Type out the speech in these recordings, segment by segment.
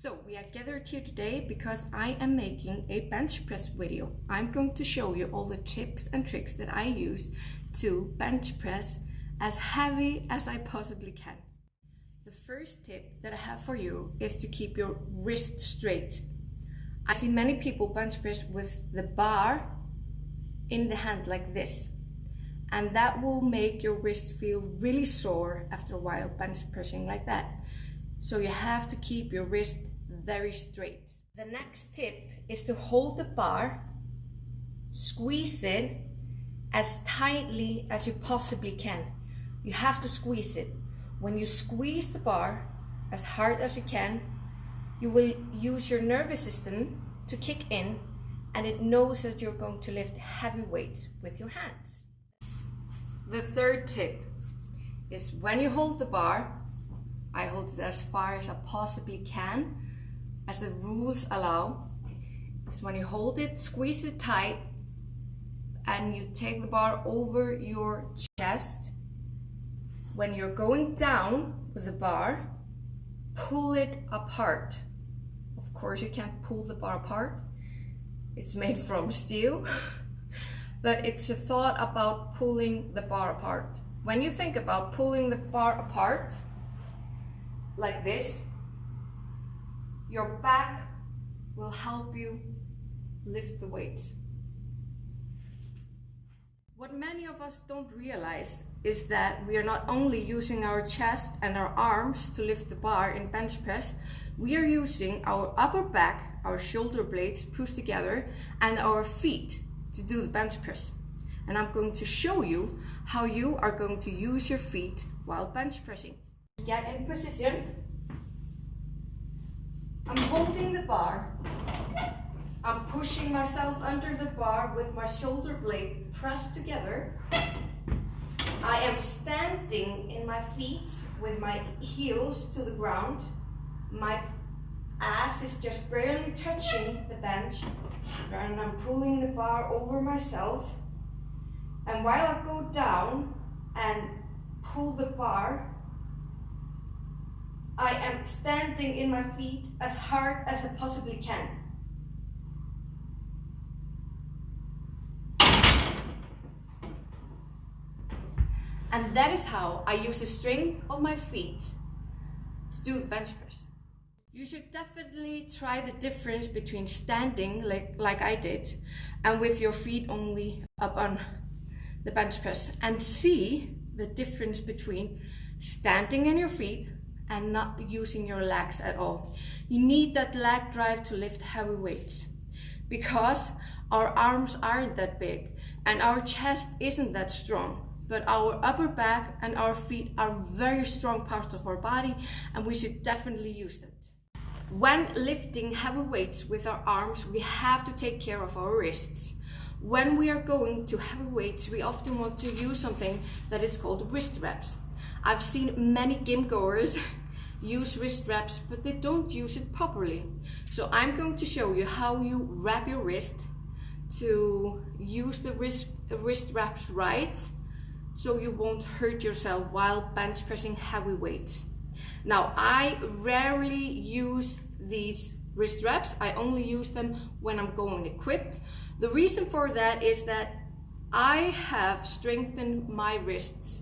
So we are gathered here today because I am making a bench press video. I'm going to show you all the tips and tricks that I use to bench press as heavy as I possibly can. The first tip that I have for you is to keep your wrist straight. I see many people bench press with the bar in the hand like this, and that will make your wrist feel really sore after a while bench pressing like that. So you have to keep your wrist very straight. The next tip is to hold the bar, squeeze it as tightly as you possibly can. You have to squeeze it. When you squeeze the bar as hard as you can, you will use your nervous system to kick in, and it knows that you're going to lift heavy weights with your hands. The third tip is when you hold the bar, I hold it as far as I possibly can, as the rules allow. Is when you hold it, squeeze it tight, and you take the bar over your chest. When you're going down with the bar, pull it apart. Of course, you can't pull the bar apart. It's made from steel, but it's a thought about pulling the bar apart. When you think about pulling the bar apart, like this, your back will help you lift the weight. What many of us don't realize is that we are not only using our chest and our arms to lift the bar in bench press, we are using our upper back, our shoulder blades pushed together, and our feet to do the bench press. And I'm going to show you how you are going to use your feet while bench pressing. Get in position. I'm holding the bar. I'm pushing myself under the bar with my shoulder blade pressed together. I am standing in my feet with my heels to the ground. My ass is just barely touching the bench, and I'm pulling the bar over myself. And while I go down and pull the bar, I am standing in my feet as hard as I possibly can. And that is how I use the strength of my feet to do the bench press. You should definitely try the difference between standing like I did and with your feet only up on the bench press, and see the difference between standing in your feet and not using your legs at all. You need that leg drive to lift heavy weights because our arms aren't that big and our chest isn't that strong. But our upper back and our feet are very strong parts of our body, and we should definitely use it. When lifting heavy weights with our arms, we have to take care of our wrists. When we are going to heavy weights, we often want to use something that is called wrist wraps. I've seen many gym goers use wrist wraps, but they don't use it properly. So I'm going to show you how you wrap your wrist to use the wrist wraps right, so you won't hurt yourself while bench pressing heavy weights. Now, I rarely use these wrist wraps. I only use them when I'm going equipped. The reason for that is that I have strengthened my wrists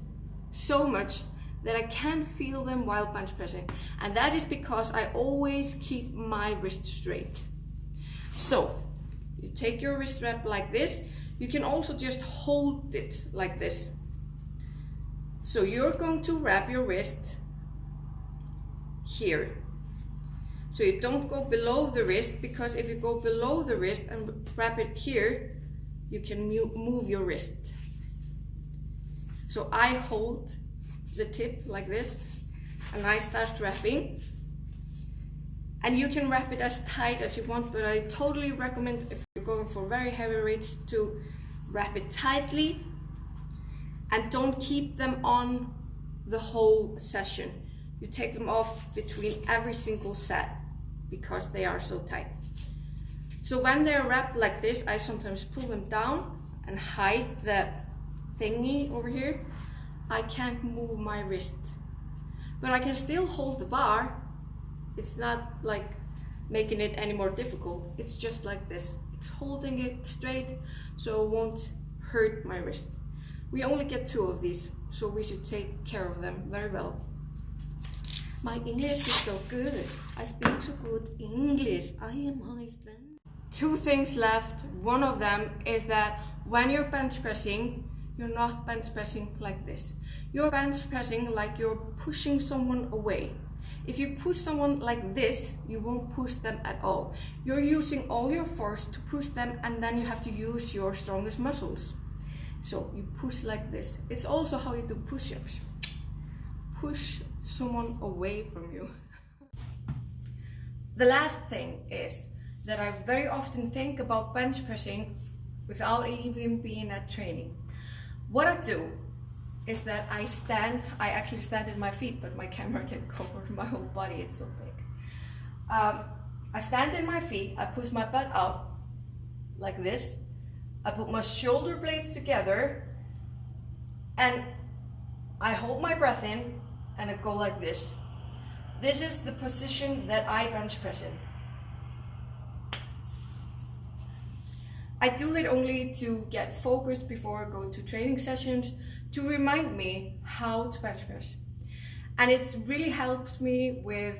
so much that I can't feel them while bench pressing. And that is because I always keep my wrist straight. So, you take your wrist wrap like this. You can also just hold it like this. So you're going to wrap your wrist here. So you don't go below the wrist, because if you go below the wrist and wrap it here, you can move your wrist. So I hold the tip like this and I start wrapping. And you can wrap it as tight as you want, but I totally recommend, if you're going for very heavy weights, to wrap it tightly. And don't keep them on the whole session. You take them off between every single set because they are so tight. So when they're wrapped like this, I sometimes pull them down and hide the thingy over here. I can't move my wrist, but I can still hold the bar. It's not like making it any more difficult. It's just like this. It's holding it straight so it won't hurt my wrist. We only get 2 of these, so we should take care of them very well. My English is so good. I speak so good English. I am Iceland. 2 things left. One of them is that when you're bench pressing, you're not bench pressing like this. You're bench pressing like you're pushing someone away. If you push someone like this, you won't push them at all. You're using all your force to push them, and then you have to use your strongest muscles. So you push like this. It's also how you do push-ups. Push someone away from you. The last thing is that I very often think about bench pressing without even being at training. What I do is that I actually stand in my feet, but my camera can cover my whole body, it's so big. I stand in my feet, I push my butt out like this, I put my shoulder blades together, and I hold my breath in, and I go like this. This is the position that I bench press in. I do it only to get focused before I go to training sessions, to remind me how to bench press. And it really helps me with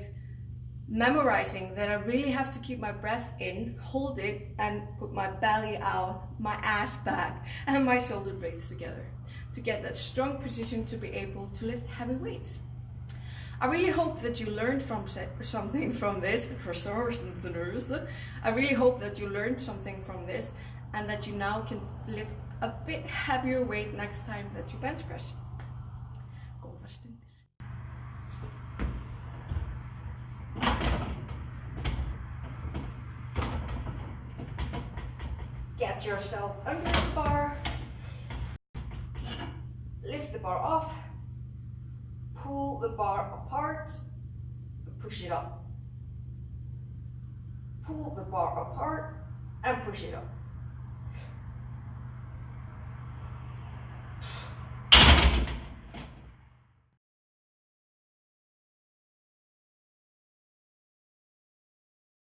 memorizing that I really have to keep my breath in, hold it, and put my belly out, my ass back, and my shoulder blades together to get that strong position to be able to lift heavy weights. I really hope that you learned something from this. I really hope that you learned something from this and that you now can lift a bit heavier weight next time that you bench press. Góðar stundir. Get yourself under the bar. Lift the bar off. Pull the bar apart, push it up. Pull the bar apart and push it up.